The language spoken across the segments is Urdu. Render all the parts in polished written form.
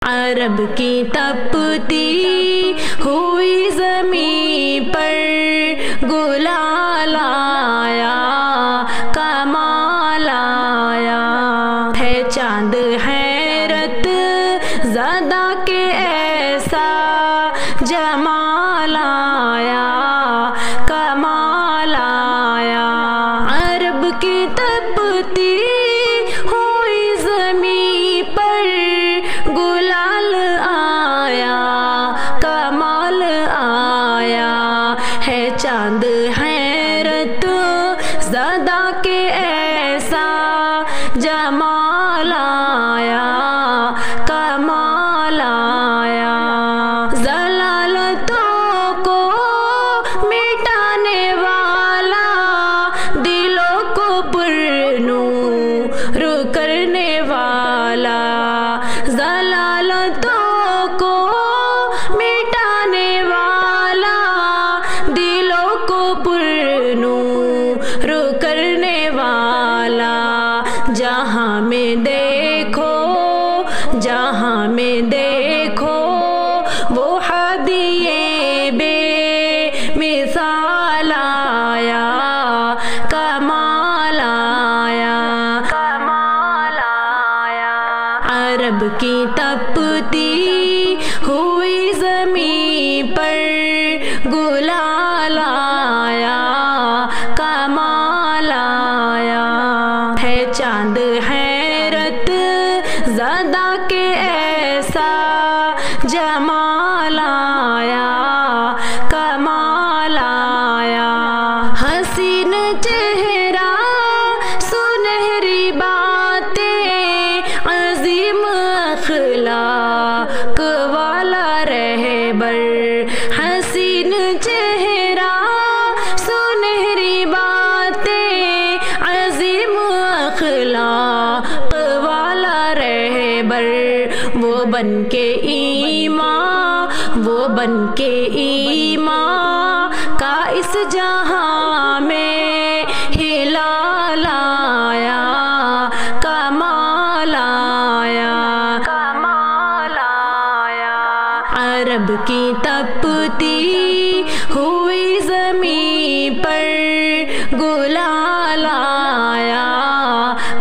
عرب کی تپتی ہوئی زمین پر گلال آیا، کمال آیا ہے چاند حیرت زدہ کے ایسا جمال آیا، کمال آیا۔ عرب کی تپتی ہوئی زمین پر گلال آیا، کمال آیا ہے چاند حیرت زدہ کے ایسا جمال آیا، کمال آیا۔ ضلالتوں کو مٹانے والا، دلوں کو پرنور کرنے والا، ضلالتوں کو مٹانے والا، دلوں کو پرنور کرنے والا۔ جہاں میں دیکھو، جہاں میں دیکھو وہ ہدیے بے مثال آیا، کمال آیا، کمال آیا۔ عرب کی تپتی ہوئی زمین پر گلال آیا، کمال آیا ہے چاند حیرت زدہ کے ایسا جمال آیا، کمال آیا۔ حسین چہرہ سنہری باتیں، عظیم اخلاق والا رہبر، حسین چہرہ سنہری باتیں، عظیم اخلاق والا رہبر، وہ بن کے ایمان، وہ بن کے ایمان کا اس جہاں میں ہلال آیا، کمال آیا، کمال آیا۔ عرب کی تپتی ہوئی زمین پر گلال آیا،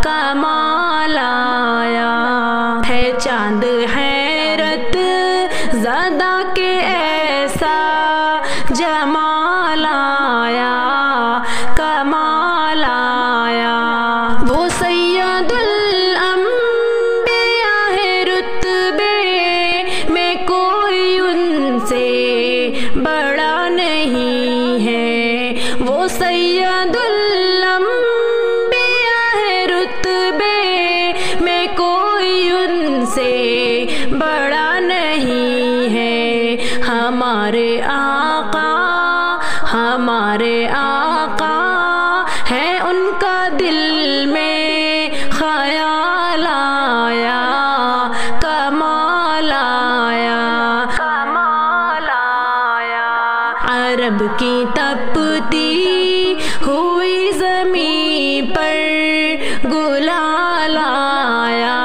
کمال آیا ہے چاند حیرت زدہ کے ایسا جمال آیا، کمال آیا۔ وہ سید الانبیاء ہے، رتبے میں کوئی ان سے بڑا نہیں ہے، وہ سید الانبیاء ہے، رتبے میں کوئی ان سے بڑا نہیں ہے۔ ہمارے آقا، ہمارے آقا ہے، ان کا دل میں خیال آیا، کمال آیا، کمال آیا۔ عرب کی تپتی ہوئی زمین پر گلال آیا،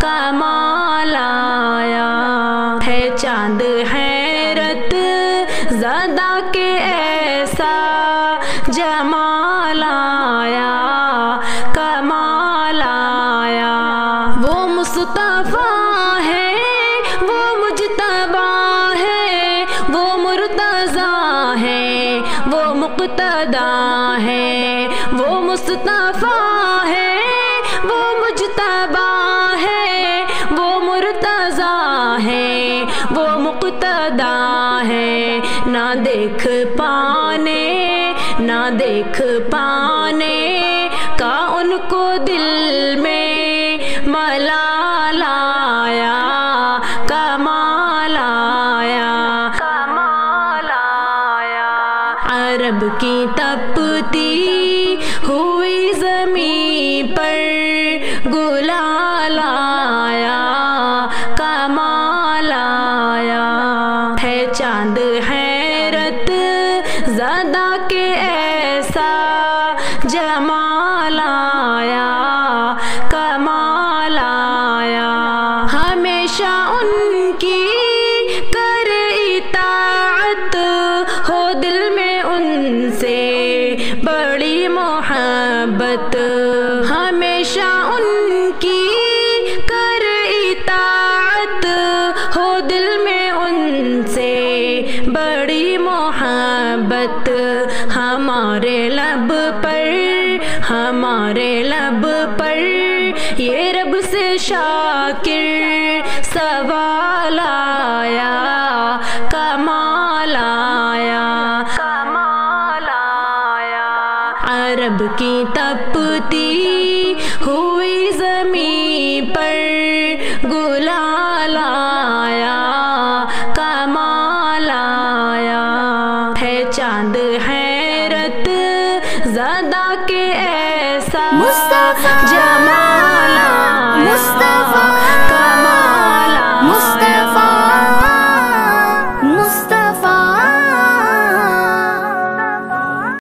کمال آیا ہے چاند حیرت زدہ کے ایسا جمال آیا، کمال آیا۔ وہ مصطفیٰ ہے، وہ مجتبیٰ ہے، وہ مرتضیٰ ہے، وہ مقتدیٰ ہے، وہ مصطفیٰ ہے، وہ مجتبیٰ ہے، وہ مرتضیٰ ہے، وہ مقتدیٰ ہے۔ نہ دیکھ پانے، نہ دیکھ پانے کا ان کو دل میں ملال آیا، کمال آیا، کمال آیا۔ عرب کی تپتی ہوئی زمین پر گلال آیا، کمال آیا ہے چاند حیرت زدہ کے ایسا جمال آیا، کمال آیا۔ ہمیشہ ان کی کر اطاعت ہو دل میں ان سے بڑی محبت ہمیشہ ان کی کر اطاعت ہو دل میں ان سے بڑی محبت ہمارے لب پر یہ رب سے شاکر سوال آیا کمال آیا عرب کی تپتی ہوئی زمین پر گلال